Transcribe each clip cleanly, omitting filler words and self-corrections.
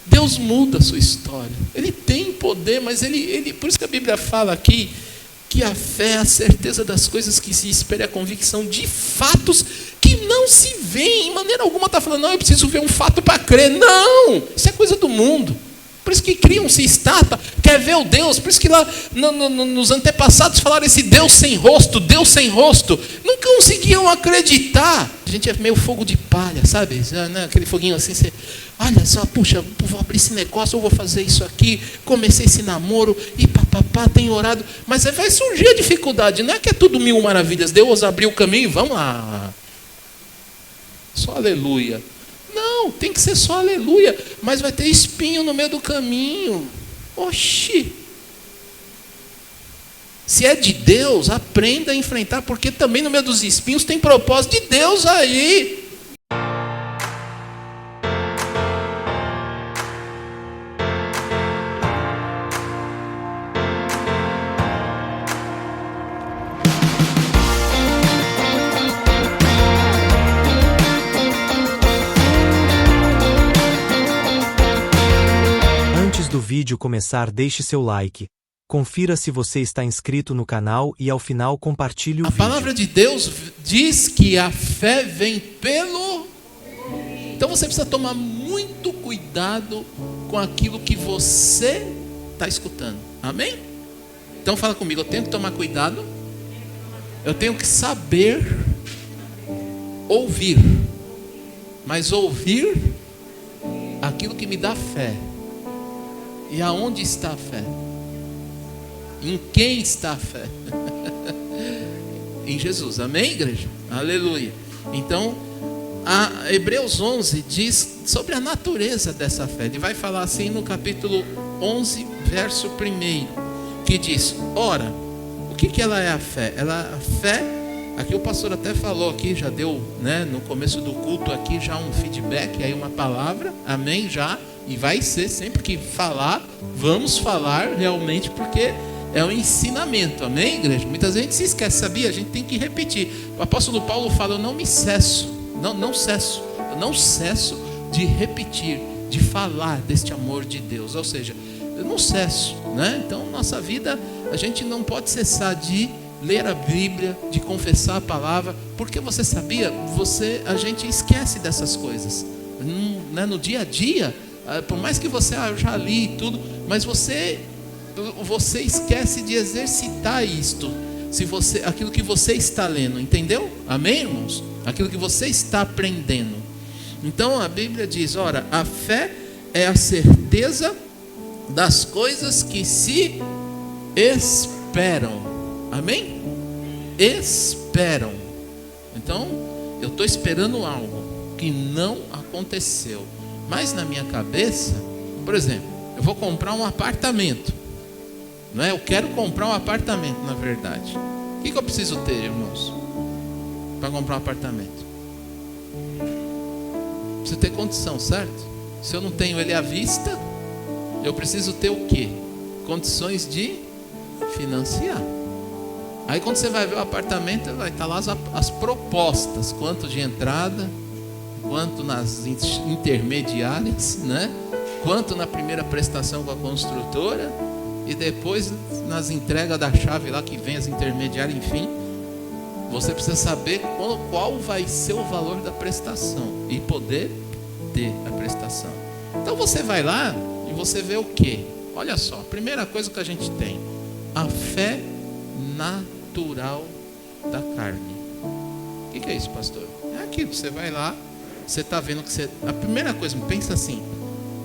Deus muda a sua história. Ele tem poder, mas por isso que a Bíblia fala aqui que a fé é a certeza das coisas que se espera, a convicção de fatos que não se veem. Em maneira alguma está falando, não, eu preciso ver um fato para crer. Não, isso é coisa do mundo. Por isso que criam-se estátua, quer ver o Deus. Por isso que lá nos antepassados falaram esse Deus sem rosto, Deus sem rosto. Não conseguiam acreditar. A gente é meio fogo de palha, sabe? Aquele foguinho assim, você... Olha só, puxa, vou abrir esse negócio, eu vou fazer isso aqui, comecei esse namoro, e papapá, tenho orado. Mas aí vai surgir a dificuldade, não é que é tudo mil maravilhas. Deus abriu o caminho e vamos lá. Só aleluia. Não, tem que ser só aleluia, mas vai ter espinho no meio do caminho. Oxi. Se é de Deus, aprenda a enfrentar, porque também no meio dos espinhos tem propósito de Deus aí. Antes do vídeo começar, deixe seu like. Confira se você está inscrito no canal e ao final compartilhe o vídeo. A palavra de Deus diz que a fé vem pelo... Então você precisa tomar muito cuidado com aquilo que você está escutando. Amém? Então fala comigo, eu tenho que tomar cuidado. Eu tenho que saber ouvir. Mas ouvir aquilo que me dá fé. E aonde está a fé? Em quem está a fé? Em Jesus, amém, igreja? Aleluia. Então, Hebreus 11 diz sobre a natureza dessa fé. Ele vai falar assim no capítulo 11, verso 1, que diz: ora, o que ela é a fé? A fé, aqui o pastor até falou aqui, já deu, né, no começo do culto aqui, já um feedback, aí uma palavra, amém, já. E vai ser sempre que falar, vamos falar realmente, porque é um ensinamento, amém, igreja? Muitas vezes a gente se esquece, sabia? A gente tem que repetir. O apóstolo Paulo fala, eu não cesso de repetir, de falar deste amor de Deus. Ou seja, eu não cesso, né? Então, nossa vida, a gente não pode cessar de ler a Bíblia, de confessar a palavra, porque você sabia, a gente esquece dessas coisas, no dia a dia. Por mais que você já li e tudo, mas você esquece de exercitar isto. Aquilo que você está lendo, entendeu? Amém, irmãos? Aquilo que você está aprendendo. Então a Bíblia diz, ora, a fé é a certeza das coisas que se esperam. Amém? Esperam. Então, eu estou esperando algo que não aconteceu. Mas na minha cabeça, por exemplo, eu vou comprar um apartamento, não é? Eu quero comprar um apartamento, na verdade. O que eu preciso ter, irmãos, para comprar um apartamento? Preciso ter condição, certo? Se eu não tenho ele à vista, eu preciso ter o quê? Condições de financiar. Aí quando você vai ver o apartamento, vai estar lá as propostas, quanto de entrada, quanto nas intermediárias, né? Quanto na primeira prestação com a construtora, e depois nas entregas da chave lá que vem as intermediárias, enfim. Você precisa saber qual vai ser o valor da prestação e poder ter a prestação. Então você vai lá e você vê o quê? Olha só, a primeira coisa que a gente tem, a fé natural da carne. O que é isso, pastor? É aquilo, você vai lá, você está vendo que a primeira coisa, pensa assim,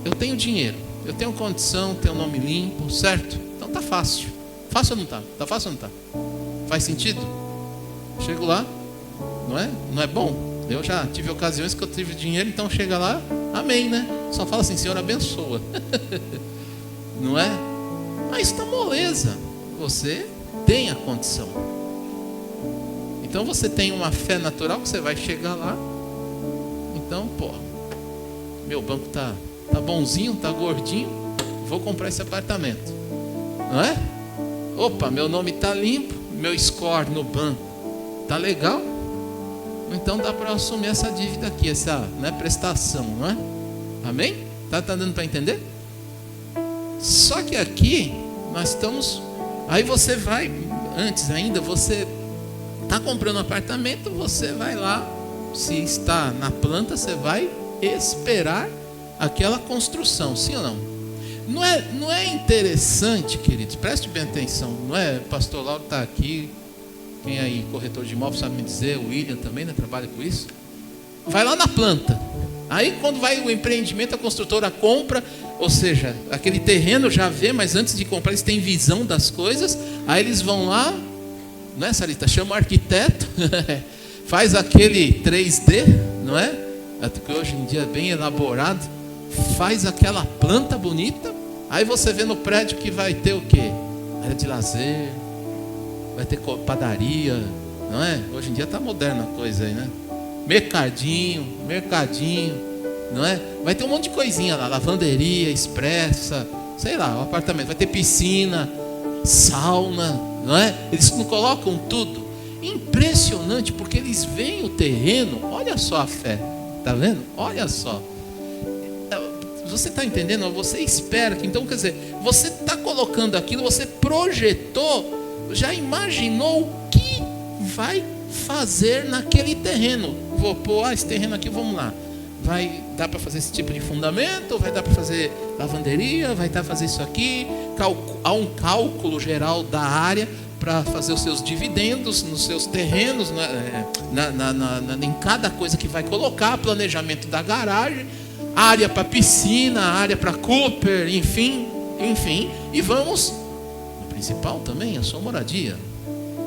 eu tenho dinheiro, eu tenho condição, tenho nome limpo, certo? Então tá fácil. Fácil ou não tá? Tá fácil ou não tá? Faz sentido? Chego lá, não é? Não é bom? Eu já tive ocasiões que eu tive dinheiro, então chega lá, amém, né? Só fala assim, Senhor abençoa. Não é? Mas está moleza. Você tem a condição. Então você tem uma fé natural que você vai chegar lá. Então, meu banco tá bonzinho, tá gordinho, vou comprar esse apartamento, não é? Opa, meu nome tá limpo, meu score no banco tá legal, então dá para assumir essa dívida aqui, essa, né, prestação, não é? Amém? Tá dando para entender? Só que aqui nós estamos. Aí você vai, antes ainda, você está comprando um apartamento, você vai lá, se está na planta, você vai esperar aquela construção, sim ou não? Não é interessante, queridos, preste bem atenção, não é? O pastor Lauro está aqui, quem aí, corretor de imóveis, sabe me dizer, o William também, né, trabalha com isso. Vai lá na planta, aí quando vai o empreendimento, a construtora compra, ou seja, aquele terreno já vê, mas antes de comprar eles têm visão das coisas, aí eles vão lá, não é, Sarita? Chama o arquiteto, faz aquele 3D, não é? Que hoje em dia é bem elaborado, faz aquela planta bonita, aí você vê no prédio que vai ter o quê? Área de lazer, vai ter padaria, não é? Hoje em dia está moderna a coisa aí, né? Mercadinho, não é? Vai ter um monte de coisinha lá, lavanderia, expressa, sei lá, o apartamento, vai ter piscina, sauna, não é? Eles não colocam tudo. Impressionante, porque eles veem o terreno, olha só a fé, tá vendo? Olha só. Você está entendendo? Você espera que, então, quer dizer, você está colocando aquilo, você projetou, já imaginou o que vai fazer naquele terreno. Vou pôr esse terreno aqui, vamos lá. Vai dar para fazer esse tipo de fundamento, vai dar para fazer lavanderia, vai dar para fazer isso aqui. Há um cálculo geral da área para fazer os seus dividendos nos seus terrenos, em cada coisa que vai colocar, planejamento da garagem, área para piscina, área para Cooper, enfim, e vamos no principal também, a sua moradia.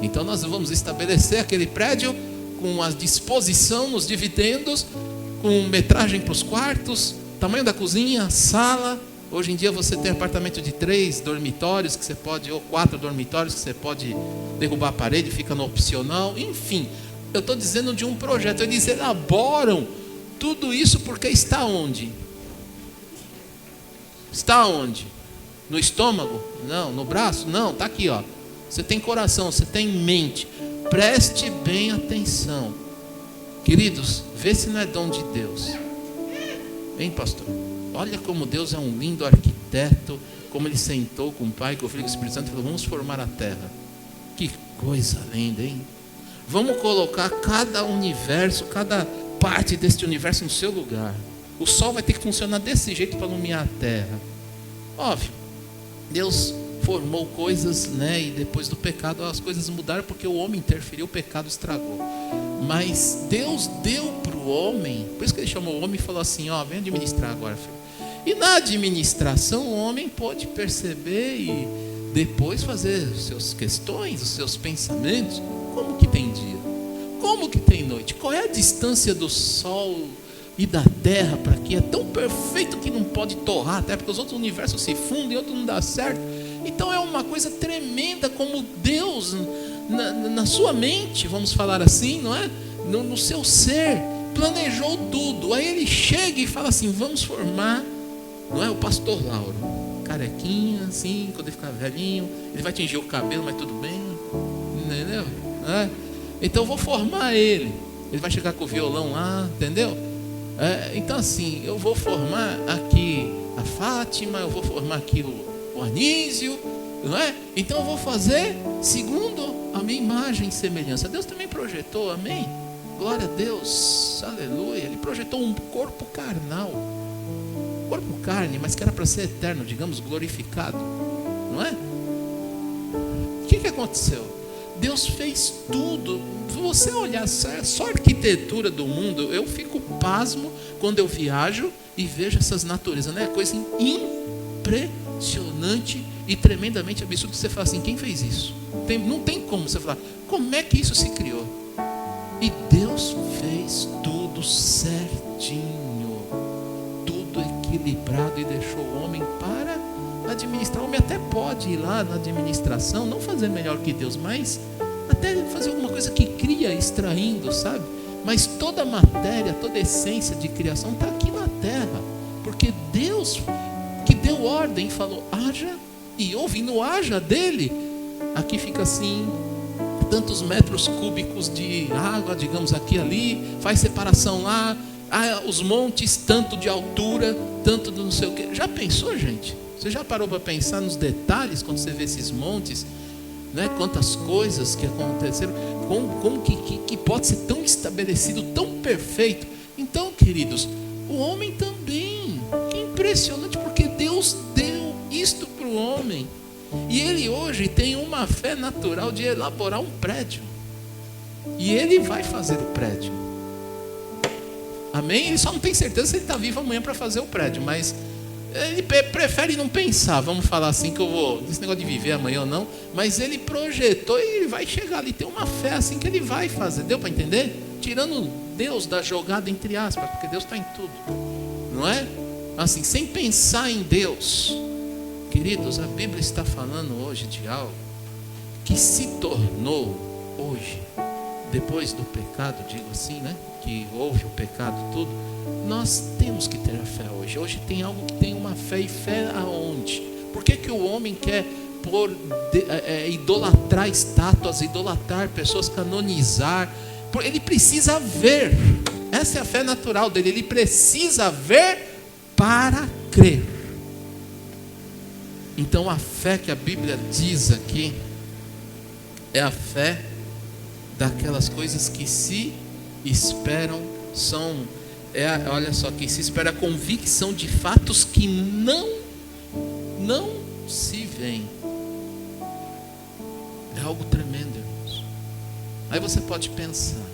Então nós vamos estabelecer aquele prédio com a disposição nos dividendos, com metragem para os quartos, tamanho da cozinha, sala. Hoje em dia você tem apartamento de 3 dormitórios que você pode, ou 4 dormitórios que você pode derrubar a parede, fica no opcional, enfim. Eu estou dizendo de um projeto, eles elaboram tudo isso porque está onde? Está onde? No estômago? Não. No braço? Não, está aqui, ó. Você tem coração, você tem mente. Preste bem atenção. Queridos, vê se não é dom de Deus. Hein, pastor? Olha como Deus é um lindo arquiteto, como Ele sentou com o Pai, com o Filho e com o Espírito Santo e falou, vamos formar a terra. Que coisa linda, hein? Vamos colocar cada universo, cada parte deste universo no seu lugar. O sol vai ter que funcionar desse jeito para iluminar a terra. Óbvio, Deus formou coisas, né? E depois do pecado as coisas mudaram porque o homem interferiu, o pecado estragou. Mas Deus deu para o homem, por isso que Ele chamou o homem e falou assim, ó, vem administrar agora, filho. E na administração o homem pode perceber e depois fazer as suas questões, os seus pensamentos. Como que tem dia? Como que tem noite? Qual é a distância do sol e da terra para que é tão perfeito que não pode torrar, até porque os outros universos se fundem e outro não dá certo. Então é uma coisa tremenda como Deus, na sua mente, vamos falar assim, não é? No seu ser, planejou tudo. Aí Ele chega e fala assim, vamos formar, não é? O pastor Lauro, carequinha, assim, quando ele ficar velhinho, ele vai tingir o cabelo, mas tudo bem, entendeu? Então eu vou formar ele vai chegar com o violão lá, entendeu? Então assim, eu vou formar aqui a Fátima, eu vou formar aqui o Anísio, não é? Então eu vou fazer segundo a minha imagem e semelhança. Deus também projetou, amém? Glória a Deus, aleluia. Ele projetou um corpo carnal, corpo carne, mas que era para ser eterno, digamos, glorificado, não é? O que aconteceu? Deus fez tudo. Se você olhar só a arquitetura do mundo, eu fico pasmo quando eu viajo e vejo essas naturezas, né? Coisa impressionante e tremendamente absurda. Você fala assim, quem fez isso? Não tem como você falar, como é que isso se criou? E Deus fez tudo certinho, tudo equilibrado e deixou o homem para administrar. O homem até pode ir lá na administração, não fazer melhor que Deus, mas até fazer alguma coisa que cria, extraindo, sabe? Mas toda a matéria, toda a essência de criação está aqui na terra, porque Deus que deu ordem, falou, haja, e houve, no haja dele, aqui fica assim, tantos metros cúbicos de água, digamos aqui ali, faz separação lá, os montes tanto de altura, tanto de não sei o quê. Já pensou, gente? Você já parou para pensar nos detalhes quando você vê esses montes, né? Quantas coisas que aconteceram, como que pode ser tão estabelecido, tão perfeito? Então, queridos, o homem também, que impressionante, porque Deus deu isto para o homem, e ele hoje tem uma fé natural de elaborar um prédio, e ele vai fazer o prédio, amém? Ele só não tem certeza se ele está vivo amanhã para fazer o prédio, mas ele prefere não pensar, vamos falar assim, que eu vou, esse negócio de viver amanhã ou não, mas ele projetou e ele vai chegar ali, tem uma fé assim que ele vai fazer, deu para entender? Tirando Deus da jogada entre aspas, porque Deus está em tudo, não é? Assim, sem pensar em Deus, queridos, a Bíblia está falando hoje de algo que se tornou hoje, depois do pecado, digo assim, né? Que houve o pecado, tudo. Nós temos que ter a fé hoje. Hoje tem algo que tem uma fé, e fé aonde? Por que o homem quer idolatrar estátuas, idolatrar pessoas, canonizar? Ele precisa ver. Essa é a fé natural dele. Ele precisa ver para crer. Então a fé que a Bíblia diz aqui é a fé daquelas coisas que se esperam, olha só, que se espera a convicção de fatos que não se veem. É algo tremendo, irmãos. Aí você pode pensar,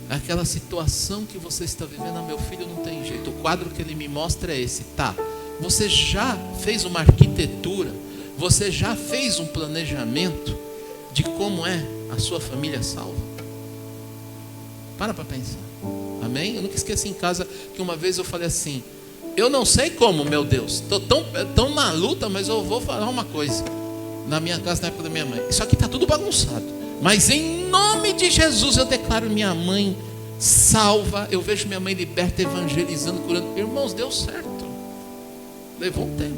aquela situação que você está vivendo, meu filho não tem jeito, o quadro que ele me mostra é esse, tá? Você já fez uma arquitetura, você já fez um planejamento de como é a sua família salva? Para pensar, amém? Eu nunca esqueci em casa que uma vez eu falei assim, eu não sei como, meu Deus, estou tão na luta, mas eu vou falar uma coisa, na minha casa, na época da minha mãe, isso aqui está tudo bagunçado, mas em nome de Jesus eu declaro minha mãe salva, eu vejo minha mãe liberta, evangelizando, curando. Irmãos, deu certo, levou um tempo.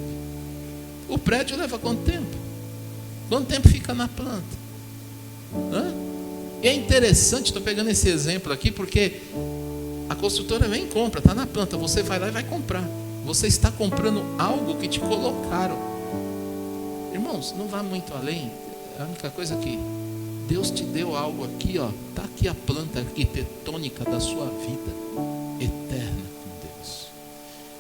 O prédio leva quanto tempo? Quanto tempo fica na planta? E é interessante, estou pegando esse exemplo aqui, porque a construtora vem e compra, está na planta, você vai lá e vai comprar. Você está comprando algo que te colocaram. Irmãos, não vá muito além. A única coisa que Deus te deu algo aqui, ó, está aqui a planta arquitetônica da sua vida eterna com Deus.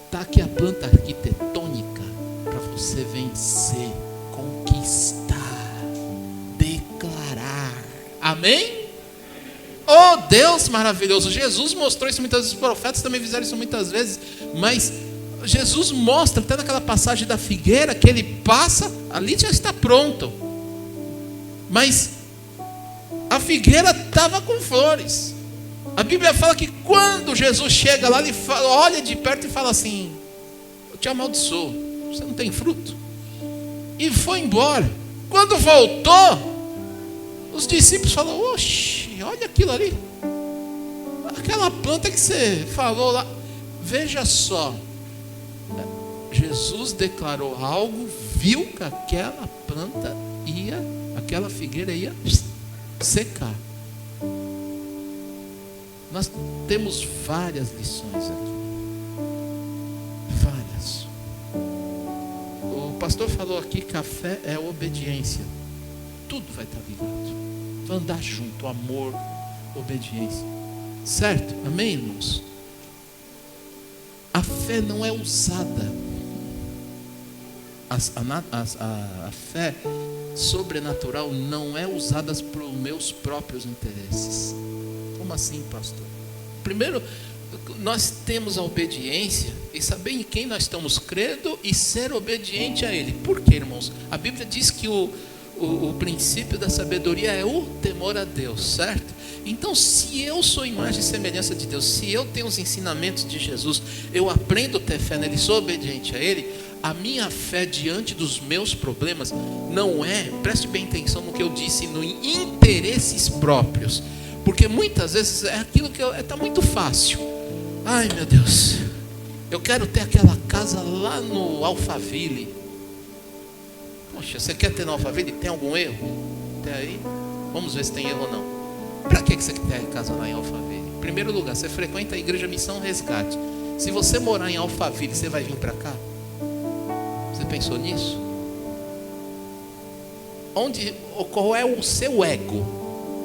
Está aqui a planta arquitetônica para você vencer, conquistar, declarar. Amém? Oh, Deus maravilhoso. Jesus mostrou isso muitas vezes, os profetas também fizeram isso muitas vezes, mas Jesus mostra até naquela passagem da figueira que ele passa, ali já está pronto, mas a figueira estava com flores. A Bíblia fala que quando Jesus chega lá, ele fala, olha de perto e fala assim, eu te amaldiçoo, você não tem fruto, e foi embora. Quando voltou, os discípulos falaram, oxe, olha aquilo ali, aquela planta que você falou lá. Veja só, Jesus declarou algo, viu que aquela planta aquela figueira ia secar. Nós temos várias lições aqui, várias. O pastor falou aqui que a fé é a obediência. Tudo vai estar ligado, vai andar junto, amor, obediência, certo? Amém, irmãos? A fé não é usada, a fé sobrenatural não é usada para os meus próprios interesses. Como assim, pastor? Primeiro, nós temos a obediência e saber em quem nós estamos crendo e ser obediente a Ele. Por quê, irmãos? A Bíblia diz que o princípio da sabedoria é o temor a Deus, certo? Então, se eu sou imagem e semelhança de Deus, se eu tenho os ensinamentos de Jesus, eu aprendo a ter fé nele, sou obediente a Ele, a minha fé diante dos meus problemas não é, preste bem atenção no que eu disse, no interesses próprios, porque muitas vezes é aquilo que está muito fácil. Ai, meu Deus, eu quero ter aquela casa lá no Alphaville. Poxa, você quer ter no Alphaville? Tem algum erro? Até aí? Vamos ver se tem erro ou não. Para que você quer casa lá em Alphaville? Primeiro lugar, você frequenta a igreja Missão Resgate. Se você morar em Alphaville, você vai vir para cá? Você pensou nisso? Qual é o seu ego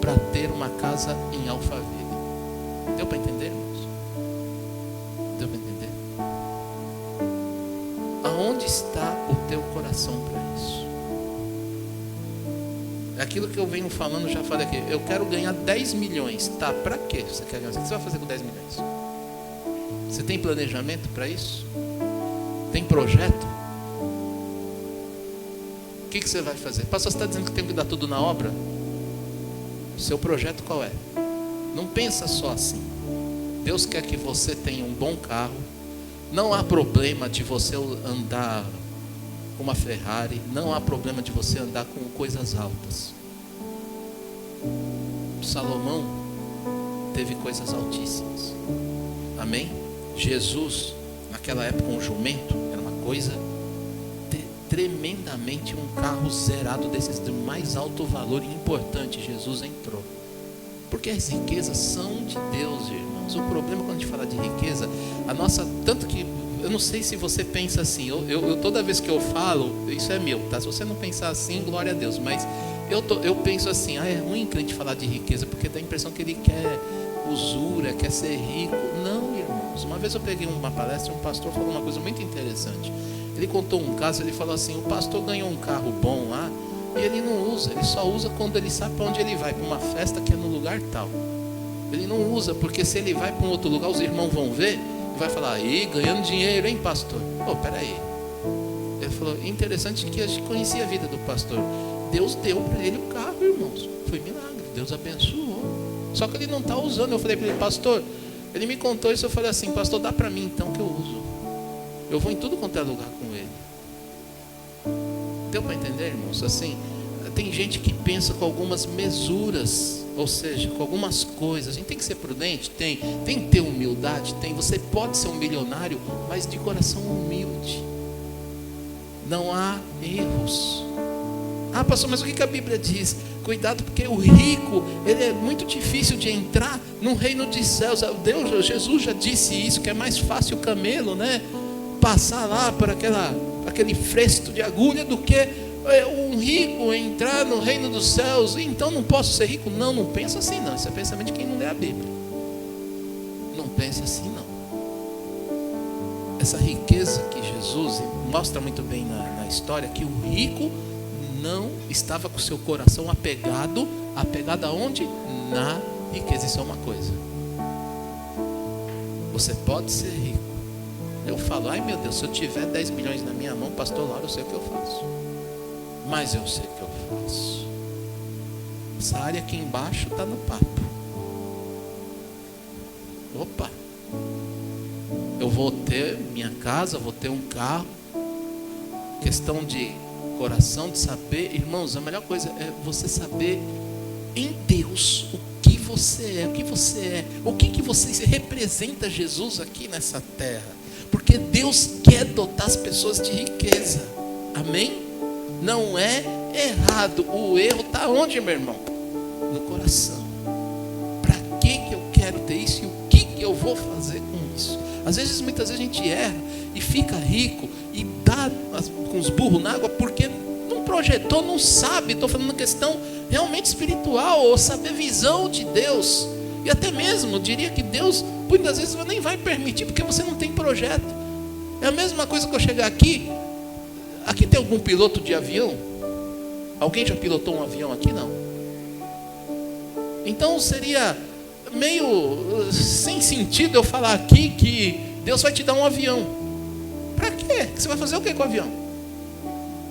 para ter uma casa em Alphaville? Deu para entender, irmãos? Deu para entender? Aonde está o teu coração para isso? É aquilo que eu venho falando, já falei aqui. Eu quero ganhar 10 milhões. Tá, para quê você quer ganhar? O que você vai fazer com 10 milhões? Você tem planejamento para isso? Tem projeto? O que você vai fazer? Pastor, você está dizendo que tem que dar tudo na obra? O seu projeto qual é? Não pensa só assim. Deus quer que você tenha um bom carro. Não há problema de você andar com uma Ferrari. Não há problema de você andar com coisas altas. Salomão teve coisas altíssimas. Amém? Jesus, naquela época, um jumento era uma coisa tremendamente, um carro zerado desses de mais alto valor e importante. Jesus entrou. Porque as riquezas são de Deus, irmãos. O problema quando a gente fala de riqueza, a nossa, tanto que eu não sei se você pensa assim, eu toda vez que eu falo, isso é meu, tá? Se você não pensar assim, glória a Deus, mas eu penso assim, é ruim crente falar de riqueza, porque dá a impressão que ele quer usura, quer ser rico. Não, irmãos. Uma vez eu peguei uma palestra e um pastor falou uma coisa muito interessante. Ele contou um caso, ele falou assim, o pastor ganhou um carro bom lá, e ele não usa, ele só usa quando ele sabe para onde ele vai, para uma festa que é no lugar tal. Ele não usa, porque se ele vai para um outro lugar, os irmãos vão ver, e vai falar, aí, ganhando dinheiro, hein, pastor? Pô, peraí. Ele falou, interessante que a gente conhecia a vida do pastor. Deus deu para ele o carro, irmãos. Foi milagre, Deus abençoou. Só que ele não está usando. Eu falei para ele, pastor, ele me contou isso, eu falei assim, pastor, dá para mim então que eu uso. Eu vou em tudo quanto é lugar com ele. Deu para entender, irmãos? Assim, tem gente que pensa com algumas mesuras, ou seja, com algumas coisas. A gente tem que ser prudente, tem que ter humildade, tem. Você pode ser um milionário, mas de coração humilde. Não há erros. Ah, pastor, mas o que a Bíblia diz? Cuidado, porque o rico, ele é muito difícil de entrar no reino dos céus. Jesus já disse isso, que é mais fácil o camelo, né, passar lá por aquele fresto de agulha do que um rico entrar no reino dos céus. Então não posso ser rico? Não pensa assim não. Isso é pensamento de quem não lê a Bíblia. Não pense assim não. Essa riqueza que Jesus mostra muito bem na história, que o rico não estava com o seu coração apegado aonde? Na riqueza. Isso é uma coisa. Você pode ser rico. Eu falo, ai meu Deus, se eu tiver 10 milhões na minha mão, pastor Lauro, eu sei o que eu faço. Mas eu sei o que eu faço. Essa área aqui embaixo está no papo. Opa! Eu vou ter minha casa, vou ter um carro. Questão de coração, de saber. Irmãos, a melhor coisa é você saber em Deus o que você é. O que você representa Jesus aqui nessa terra. Porque Deus quer dotar as pessoas de riqueza. Amém? Não é errado. O erro está onde, meu irmão? No coração. Para que eu quero ter isso e o que eu vou fazer com isso? Às vezes, muitas vezes a gente erra e fica rico e dá com os burros na água porque não projetou, não sabe. Estou falando questão realmente espiritual, ou saber visão de Deus. E até mesmo, eu diria que Deus, muitas vezes, nem vai permitir, porque você não tem projeto. É a mesma coisa que eu chegar aqui. Aqui tem algum piloto de avião? Alguém já pilotou um avião aqui? Não. Então seria meio sem sentido eu falar aqui que Deus vai te dar um avião. Para quê? Você vai fazer o que com o avião?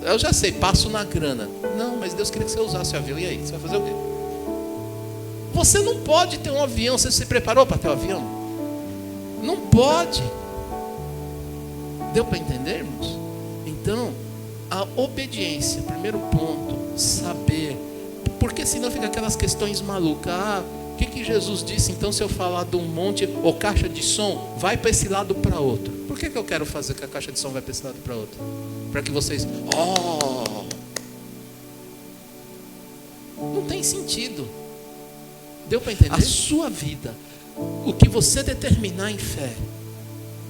Eu já sei, passo na grana. Não, mas Deus queria que você usasse o avião. E aí, você vai fazer o quê? Você não pode ter um avião. Você se preparou para ter um avião? Não pode. Deu para entender, irmãos? Então, a obediência, primeiro ponto, saber. Porque senão fica aquelas questões malucas. O que Jesus disse? Então, se eu falar de um monte ou caixa de som, vai para esse lado para outro. Por que eu quero fazer que a caixa de som vai para esse lado para outro? Para que vocês... Não tem sentido. Deu para entender? A sua vida, o que você determinar em fé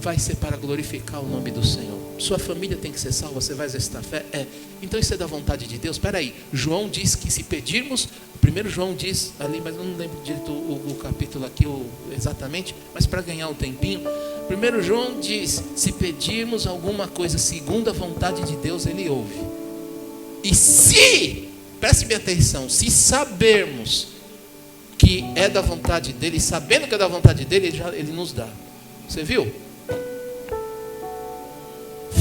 vai ser para glorificar o nome do Senhor. Sua família tem que ser salva, você vai exercitar fé? Então isso é da vontade de Deus? Espera aí, João diz que se pedirmos, primeiro João diz ali, mas eu não lembro direito o capítulo aqui exatamente, mas para ganhar um tempinho, primeiro João diz, se pedirmos alguma coisa segundo a vontade de Deus, Ele ouve. E se, preste bem atenção, se sabermos que é da vontade dEle, sabendo que é da vontade dEle, Ele nos dá. Você viu?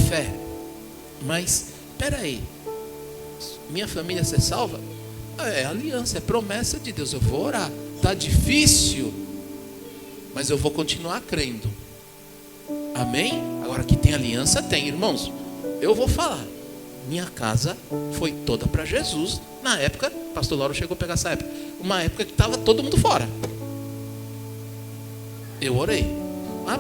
Fé. Mas, espera aí, minha família ser salva? É aliança, é promessa de Deus. Eu vou orar, está difícil, mas eu vou continuar crendo. Amém? Agora que tem aliança, tem, irmãos. Eu vou falar, minha casa foi toda para Jesus. Na época, pastor Lauro chegou a pegar essa época, uma época que estava todo mundo fora. Eu orei.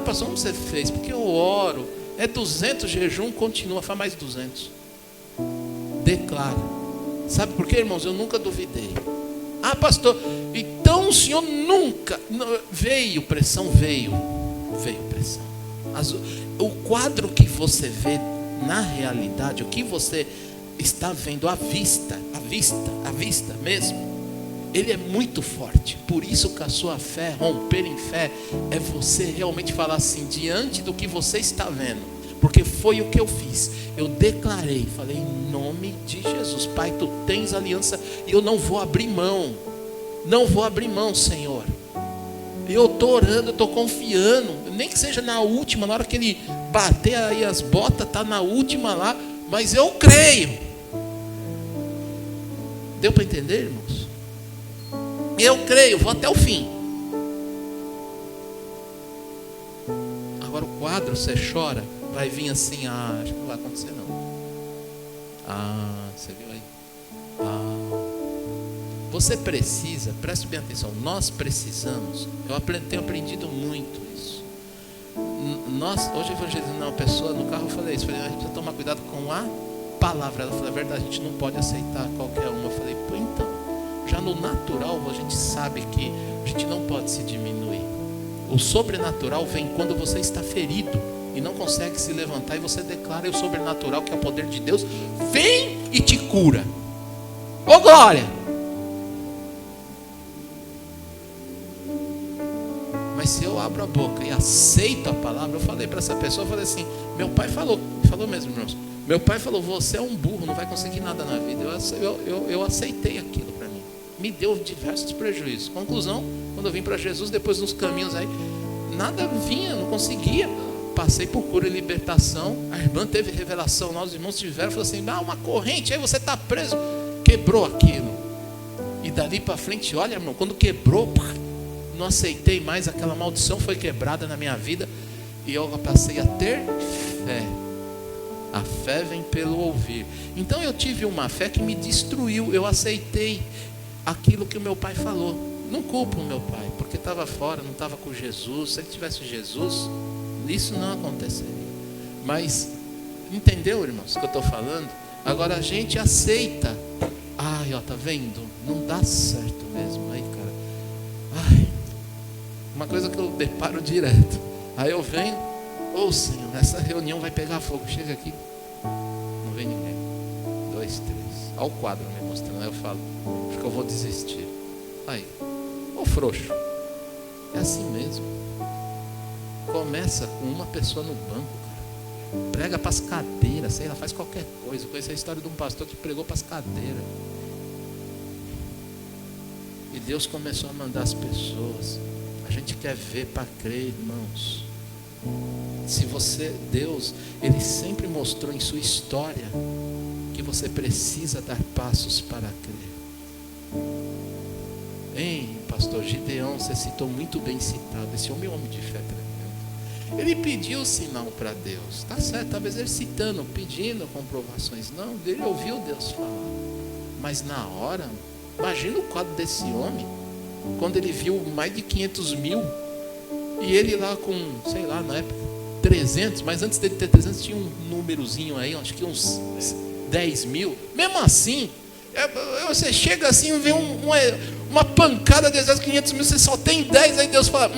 Pastor, como você fez? Porque eu oro. É 200 jejum, continua, faz mais 200. Declara. Sabe por quê, irmãos? Eu nunca duvidei. Pastor, então o senhor nunca... Veio pressão, veio pressão. O quadro que você vê na realidade, o que você está vendo à vista mesmo, ele é muito forte. Por isso que a sua fé, romper em fé, é você realmente falar assim, diante do que você está vendo, porque foi o que eu fiz. Eu declarei, falei em nome de Jesus, Pai, tu tens aliança e eu não vou abrir mão. Não vou abrir mão, Senhor. Eu estou orando, eu estou confiando, nem que seja na última, na hora que ele bater aí as botas, está na última lá, mas eu creio. Deu para entender, irmãos? Eu creio, vou até o fim. Agora o quadro, você chora, vai vir assim, acho que não vai acontecer não. Você viu aí? Você precisa, preste bem atenção, nós precisamos, tenho aprendido muito isso. Hoje evangelizando uma pessoa no carro, eu falei isso, a gente precisa tomar cuidado com a palavra. Ela falou, é verdade, a gente não pode aceitar qualquer uma. Eu falei, então, já no natural a gente sabe que a gente não pode se diminuir. O sobrenatural vem quando você está ferido e não consegue se levantar, e você declara o sobrenatural, que é o poder de Deus, vem e te cura. Ô glória! Mas se eu abro a boca e aceito a palavra, eu falei para essa pessoa, eu falei assim, meu pai falou mesmo, irmãos, meu pai falou, você é um burro, não vai conseguir nada na vida. Eu aceitei aquilo para mim, me deu diversos prejuízos. Conclusão, quando eu vim para Jesus, depois nos caminhos aí, nada vinha, não conseguia. Passei por cura e libertação. A irmã teve revelação, nós os irmãos tiveram, falou assim, uma corrente, aí você está preso. Quebrou aquilo. E dali para frente, olha, irmão, quando quebrou, não aceitei mais, aquela maldição foi quebrada na minha vida, e eu passei a ter fé. A fé vem pelo ouvir. Então eu tive uma fé que me destruiu. Eu aceitei aquilo que o meu pai falou. Não culpo o meu pai, porque estava fora, não estava com Jesus. Se ele tivesse Jesus, isso não aconteceria. Mas, entendeu, irmãos, o que eu estou falando? Agora a gente aceita. Tá vendo? Não dá certo mesmo aí, cara. Uma coisa que eu deparo direto. Aí eu venho, Senhor, essa reunião vai pegar fogo. Chega aqui, não vem ninguém. 2, 3. Olha o quadro me mostrando. Aí eu falo, acho que eu vou desistir. Aí, frouxo. É assim mesmo. Começa com uma pessoa no banco, cara. Prega para as cadeiras, sei lá, faz qualquer coisa. Eu conheço a história de um pastor que pregou para as cadeiras. E Deus começou a mandar as pessoas. A gente quer ver para crer, irmãos. Se Deus, Ele sempre mostrou em sua história que você precisa dar passos para crer. Pastor Gideão, você citou muito bem citado. Esse homem é um homem de fé tremendo. Ele pediu o sinal para Deus. Tá certo, talvez ele citando, pedindo comprovações. Não, ele ouviu Deus falar. Mas na hora, imagina o quadro desse homem, quando ele viu mais de 500 mil, e ele lá com, sei lá, na época, 300, mas antes dele ter 300 tinha um númerozinho aí, acho que uns 10 mil. Mesmo assim, você chega assim e vê uma pancada de exército, 500 mil, você só tem 10, aí Deus fala,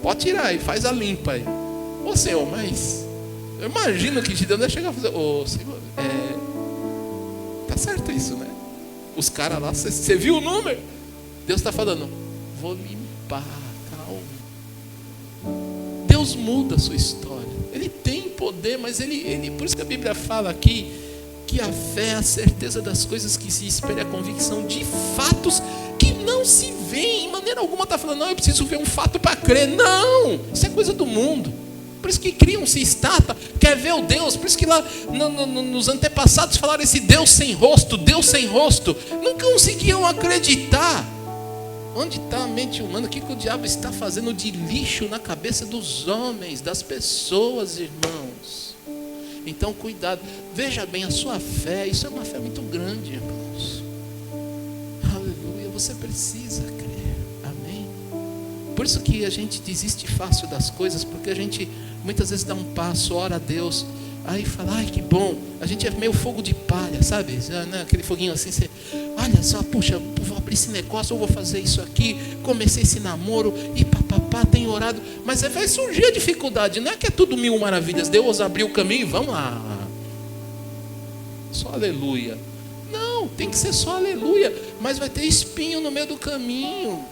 pode tirar aí, faz a limpa aí. Ô Senhor, mas eu imagino que Gideão ia chegar a fazer, ô Senhor, tá certo isso, né? Os caras lá, você viu o número? Deus está falando, vou limpar, calma. Deus muda a sua história. Ele tem poder, mas ele, por isso que a Bíblia fala aqui, que a fé é a certeza das coisas que se espera, a convicção de fatos que não se vêem. Em maneira alguma está falando, não, eu preciso ver um fato para crer. Não, isso é coisa do mundo. Por isso que criam-se estátua, quer ver o Deus. Por isso que lá nos antepassados falaram esse Deus sem rosto, Deus sem rosto. Não conseguiam acreditar. Onde está a mente humana? O que o diabo está fazendo de lixo na cabeça dos homens, das pessoas, irmãos? Então cuidado, veja bem a sua fé, isso é uma fé muito grande, irmãos. Aleluia, você precisa crer, amém? Por isso que a gente desiste fácil das coisas, porque a gente muitas vezes dá um passo, ora a Deus, aí fala, ai que bom, a gente é meio fogo de palha, sabe? Né? Aquele foguinho assim, você, olha só, puxa, vou abrir esse negócio, eu vou fazer isso aqui, comecei esse namoro, e papapá, tenho orado, mas aí vai surgir a dificuldade, não é que é tudo mil maravilhas, Deus abriu o caminho e vamos lá, só aleluia. Não, tem que ser só aleluia, mas vai ter espinho no meio do caminho.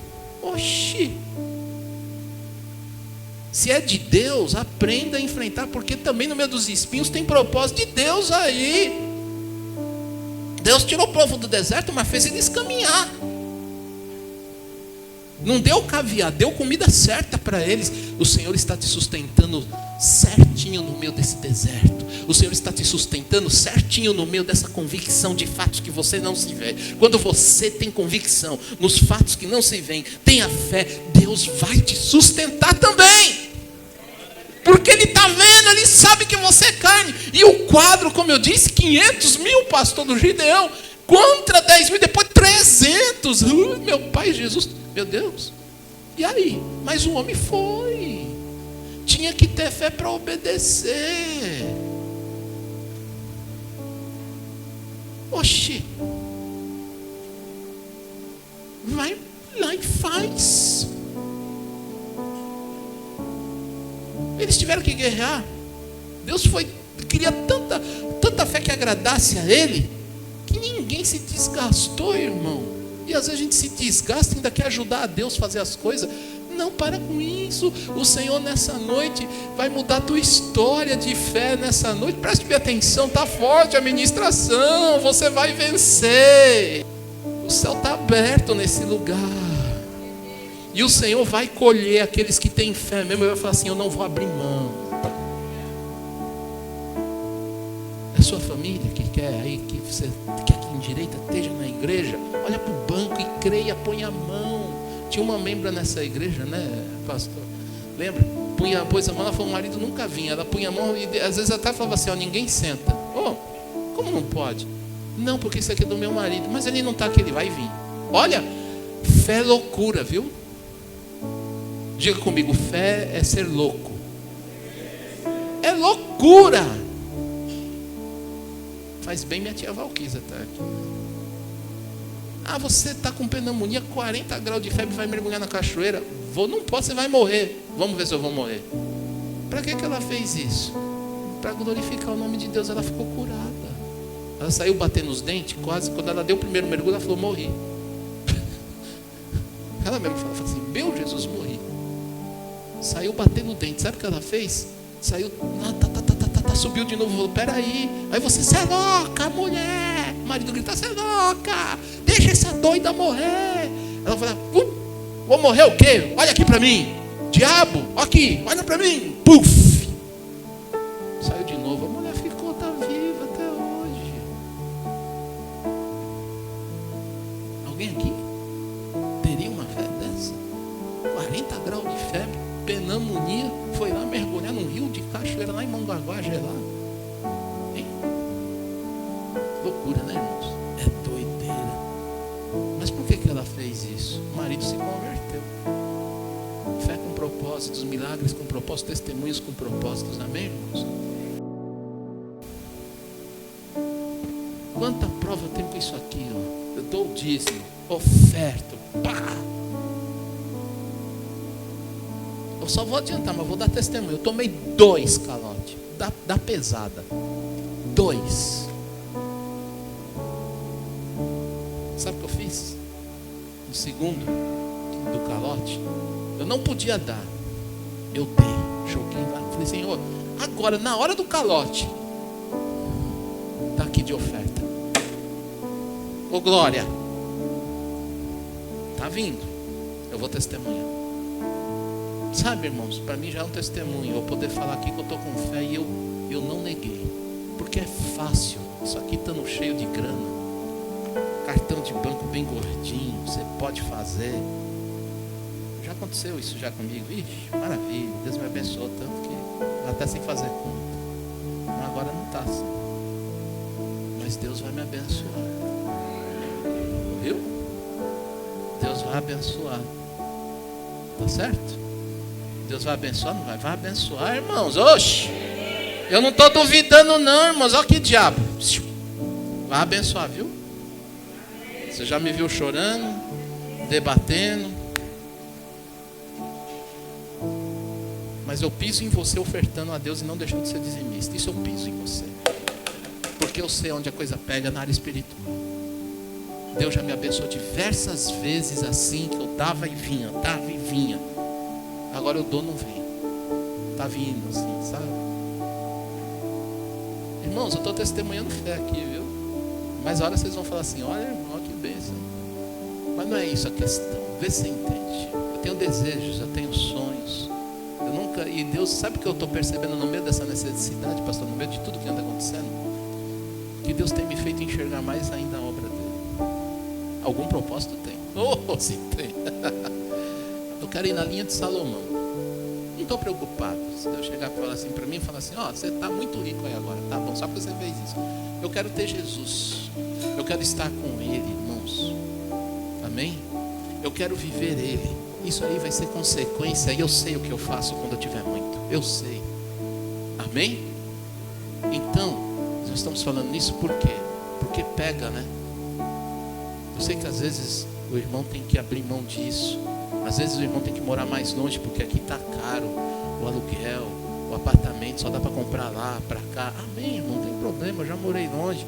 Oxi. Se é de Deus, aprenda a enfrentar, porque também no meio dos espinhos tem propósito de Deus aí. Deus tirou o povo do deserto, mas fez eles caminhar. Não deu caviar, deu comida certa para eles. O Senhor está te sustentando certinho no meio desse deserto. O Senhor está te sustentando certinho no meio dessa convicção de fatos que você não se vê. Quando você tem convicção nos fatos que não se veem, tenha fé, Deus vai te sustentar também. Porque Ele está vendo, Ele sabe que você é carne. E o quadro, como eu disse, 500 mil, pastor do Gideão, contra 10 mil, depois 300. Meu Pai Jesus, meu Deus. E aí? Mas o homem foi. Tinha que ter fé para obedecer. Oxi. Vai lá e faz. Eles tiveram que guerrear. Deus queria tanta fé que agradasse a Ele, que ninguém se desgastou, irmão. E às vezes a gente se desgasta e ainda quer ajudar a Deus a fazer as coisas. Não, para com isso. O Senhor nessa noite vai mudar a tua história de fé nessa noite. Preste atenção, está forte a ministração. Você vai vencer. O céu está aberto nesse lugar. E o Senhor vai colher aqueles que têm fé mesmo. Ele vai falar assim, eu não vou abrir mão. É a sua família que quer aí, que você quer que endireita, esteja na igreja. Olha para o banco e creia, põe a mão. Tinha uma membra nessa igreja, né, pastor? Lembra? Pôs a mão, ela falou, o marido nunca vinha. Ela punha a mão e às vezes até falava assim, ó, ninguém senta. Como não pode? Não, porque isso aqui é do meu marido. Mas ele não está aqui, ele vai vir. Olha, fé é loucura, viu? Diga comigo, fé é ser louco. É loucura. Faz bem minha tia Valquisa estar aqui. Você está com pneumonia, 40 graus de febre, vai mergulhar na cachoeira. Não pode, você vai morrer. Vamos ver se eu vou morrer. Para que ela fez isso? Para glorificar o nome de Deus. Ela ficou curada. Ela saiu batendo os dentes, quase. Quando ela deu o primeiro mergulho, ela falou, morri. Ela mesmo falou assim, meu Jesus, morri. Saiu batendo o dente. Sabe o que ela fez? Saiu, subiu de novo, falou, peraí. Aí você é louca, mulher. O marido grita, você é louca. Deixa essa doida morrer. Ela falou, vou morrer o quê? Olha aqui para mim. Diabo, aqui, olha para mim. Puf. Saiu de novo. A mulher ficou, está viva até hoje. Alguém aqui teria uma fé dessa? 40 graus de febre, pneumonia, foi lá mergulhar num rio de cachoeira lá em Mongaguá, gelado. Hein? Loucura, né, irmãos? É doideira. Mas por que ela fez isso? O marido se converteu. Fé com propósitos, milagres com propósitos, testemunhos com propósitos, amém, irmãos? Quanta prova eu tenho com isso aqui, ó. eu dou o dízimo, oferto, pá. Eu só vou adiantar, mas vou dar testemunho. Eu tomei 2 calotes, da pesada, 2. Sabe o que eu fiz? No segundo do calote, eu não podia dar, eu dei, joguei lá, falei, Senhor, agora na hora do calote, está aqui de oferta. Ô glória, está vindo, eu vou testemunhar. Sabe, irmãos, para mim já é um testemunho eu poder falar aqui que eu estou com fé e eu não neguei, porque é fácil, isso aqui estando cheio de grana, cartão de banco bem gordinho, você pode fazer. Já aconteceu isso já comigo? Ixi, maravilha, Deus me abençoou tanto que até sem fazer conta. Mas agora não está assim. Mas Deus vai me abençoar. Viu? Deus vai abençoar. Tá certo? Deus vai abençoar? Não vai? Vai abençoar, irmãos. Oxe! Eu não estou duvidando não, irmãos. Olha que diabo. Vai abençoar, viu? Você já me viu chorando, debatendo. Mas eu piso em você ofertando a Deus e não deixando de ser dizimista. Isso eu piso em você. Porque eu sei onde a coisa pega na área espiritual. Deus já me abençoou diversas vezes assim, que eu dava e vinha, dava e vinha. Agora eu dou, não vem. Está vindo assim, sabe? Irmãos, eu estou testemunhando fé aqui, viu? Mas a hora vocês vão falar assim, olha irmão, que bênção. Mas não é isso a questão. Vê se você entende. Eu tenho desejos, eu tenho sonhos. Eu nunca. E Deus, sabe o que eu estou percebendo no meio dessa necessidade, pastor? No meio de tudo que anda acontecendo? Que Deus tem me feito enxergar mais ainda a obra dele. Algum propósito tem. Oh, sim tem. Eu quero ir na linha de Salomão. Não estou preocupado. Se Deus chegar e falar assim para mim, falar assim, ó, você está muito rico aí agora, tá bom, só porque você fez isso. Eu quero ter Jesus. Eu quero estar com Ele, irmãos. Amém? Eu quero viver Ele. Isso aí vai ser consequência. E eu sei o que eu faço quando eu tiver muito. Eu sei. Amém? Então, nós estamos falando nisso por quê? Porque pega, né? Eu sei que às vezes o irmão tem que abrir mão disso. Às vezes o irmão tem que morar mais longe, porque aqui está caro o aluguel, o apartamento, só dá para comprar lá, para cá. Amém, irmão, não tem problema, eu já morei longe.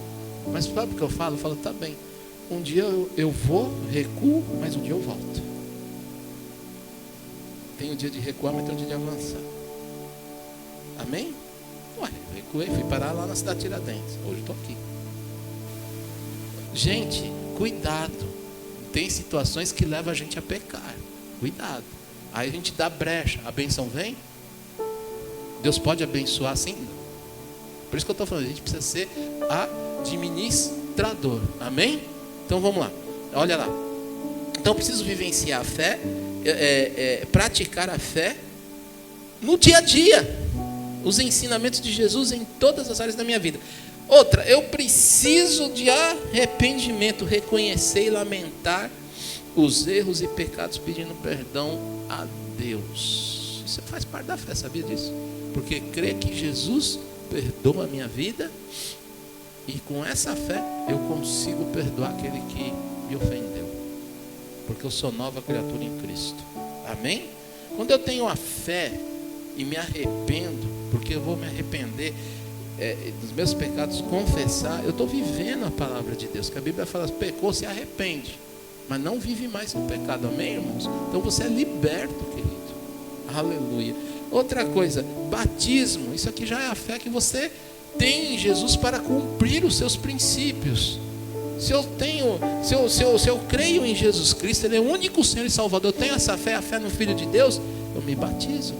Mas sabe o que eu falo? Eu falo, tá bem. Um dia eu vou, recuo, mas um dia eu volto. Tem um dia de recuar, mas tem um dia de avançar. Amém? Ué, eu recuei, fui parar lá na cidade de Tiradentes. Hoje estou aqui. Gente, cuidado. Tem situações que levam a gente a pecar. Cuidado. Aí a gente dá brecha. A benção vem? Deus pode abençoar assim? Não. Por isso que eu estou falando, a gente precisa ser administrador. Amém? Então vamos lá. Olha lá. Então eu preciso vivenciar a fé, praticar a fé no dia a dia. Os ensinamentos de Jesus em todas as áreas da minha vida. Outra, eu preciso de arrependimento, reconhecer e lamentar os erros e pecados, pedindo perdão a Deus. Isso faz parte da fé, sabia disso? Porque crer que Jesus perdoa a minha vida, e com essa fé eu consigo perdoar aquele que me ofendeu, porque eu sou nova criatura em Cristo. Amém? Quando eu tenho a fé e me arrependo, porque eu vou me arrepender dos meus pecados, confessar, eu estou vivendo a palavra de Deus, que a Bíblia fala, pecou, se arrepende, mas não vive mais no pecado. Amém, irmãos? Então você é liberto, querido. Aleluia. Outra coisa, batismo. Isso aqui já é a fé que você tem em Jesus para cumprir os seus princípios. Se eu creio em Jesus Cristo, Ele é o único Senhor e Salvador, eu tenho essa fé, a fé no Filho de Deus, eu me batizo.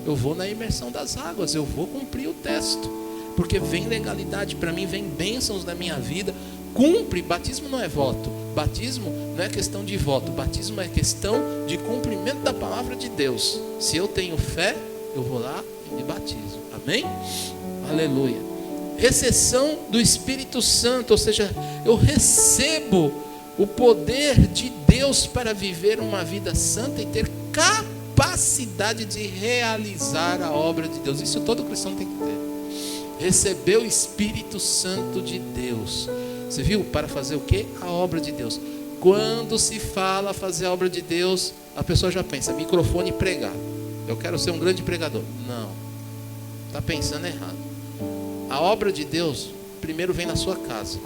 Eu vou na imersão das águas, eu vou cumprir o texto, porque vem legalidade para mim, vem bênçãos na minha vida. Cumpre, batismo não é voto, batismo não é questão de voto, batismo é questão de cumprimento da palavra de Deus. Se eu tenho fé, eu vou lá e me batizo. Amém? Aleluia. Recessão do Espírito Santo, ou seja, eu recebo o poder de Deus para viver uma vida santa e ter capacidade de realizar a obra de Deus. Isso todo cristão tem que ter. Receber o Espírito Santo de Deus. Você viu? Para fazer o quê? A obra de Deus. Quando se fala fazer a obra de Deus, a pessoa já pensa, microfone e pregar. Eu quero ser um grande pregador. Não. Está pensando errado. A obra de Deus, primeiro vem na sua casa.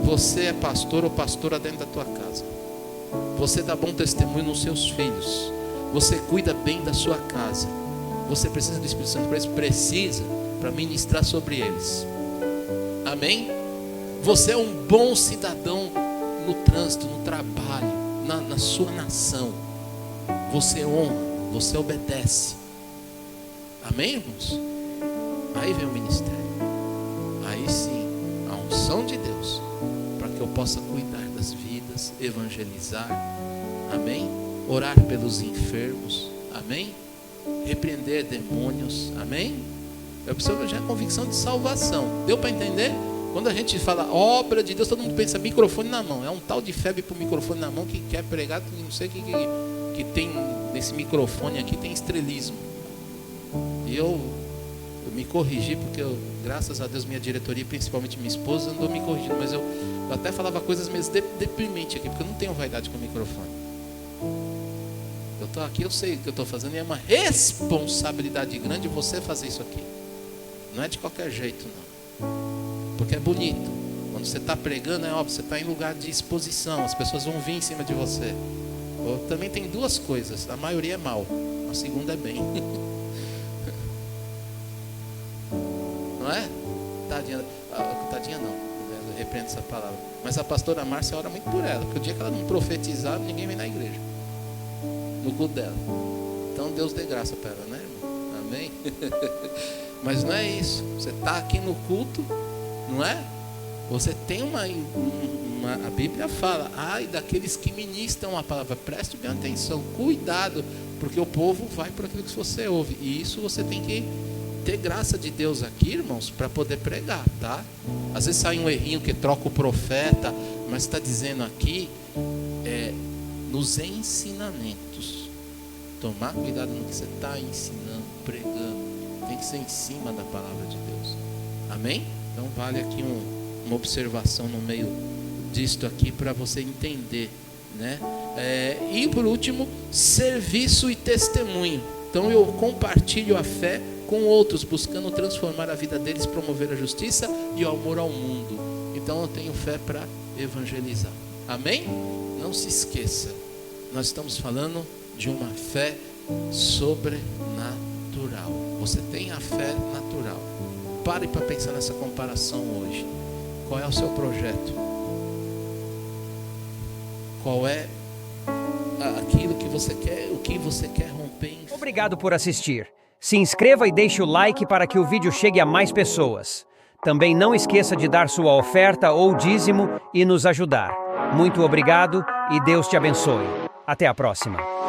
Você é pastor ou pastora dentro da tua casa. Você dá bom testemunho nos seus filhos. Você cuida bem da sua casa. Você precisa do Espírito Santo para isso? Precisa, para ministrar sobre eles. Amém? Você é um bom cidadão no trânsito, no trabalho, na sua nação. Você honra, você obedece. Amém, irmãos? Aí vem o ministério. Aí sim, a unção de Deus, para que eu possa cuidar das vidas, evangelizar. Amém? Orar pelos enfermos. Amém? Repreender demônios. Amém? Eu preciso já a convicção de salvação. Deu para entender? Quando a gente fala obra de Deus, todo mundo pensa microfone na mão. É um tal de febre para o microfone na mão que quer pregar. Não sei o que tem nesse microfone aqui, tem estrelismo. E eu me corrigi, porque graças a Deus, minha diretoria, principalmente minha esposa, andou me corrigindo. Mas eu até falava coisas meio deprimentes aqui, porque eu não tenho vaidade com o microfone. Eu estou aqui, eu sei o que eu estou fazendo, e é uma responsabilidade grande você fazer isso aqui. Não é de qualquer jeito, não. Porque é bonito. Quando você está pregando, é óbvio, você está em lugar de exposição, as pessoas vão vir em cima de você. Também tem duas coisas, a maioria é mal, a segunda é bem. Não é? Tadinha não, eu repreendo essa palavra. Mas a pastora Márcia ora muito por ela, porque o dia que ela não profetizar, ninguém vem na igreja, no culto dela. Então Deus dê graça para ela, né, irmão? Amém? Mas não é isso, você está aqui no culto, não é? Você tem a Bíblia fala, ai daqueles que ministram a palavra, preste bem atenção, cuidado, porque o povo vai por aquilo que você ouve, e isso você tem que ter graça de Deus aqui, irmãos, para poder pregar, tá? Às vezes sai um errinho que troca o profeta, mas está dizendo aqui, nos ensinamentos, tomar cuidado no que você está ensinando, pregando, tem que ser em cima da palavra de Deus, amém? Então vale aqui uma observação no meio disto aqui para você entender, né? E por último, serviço e testemunho. Então eu compartilho a fé com outros, buscando transformar a vida deles, promover a justiça e o amor ao mundo. Então eu tenho fé para evangelizar. Amém? Não se esqueça, nós estamos falando de uma fé sobrenatural. Você tem a fé natural. Pare para pensar nessa comparação hoje. Qual é o seu projeto? Qual é aquilo que você quer, o que você quer romper em fé? Obrigado por assistir. Se inscreva e deixe o like para que o vídeo chegue a mais pessoas. Também não esqueça de dar sua oferta ou dízimo e nos ajudar. Muito obrigado e Deus te abençoe. Até a próxima.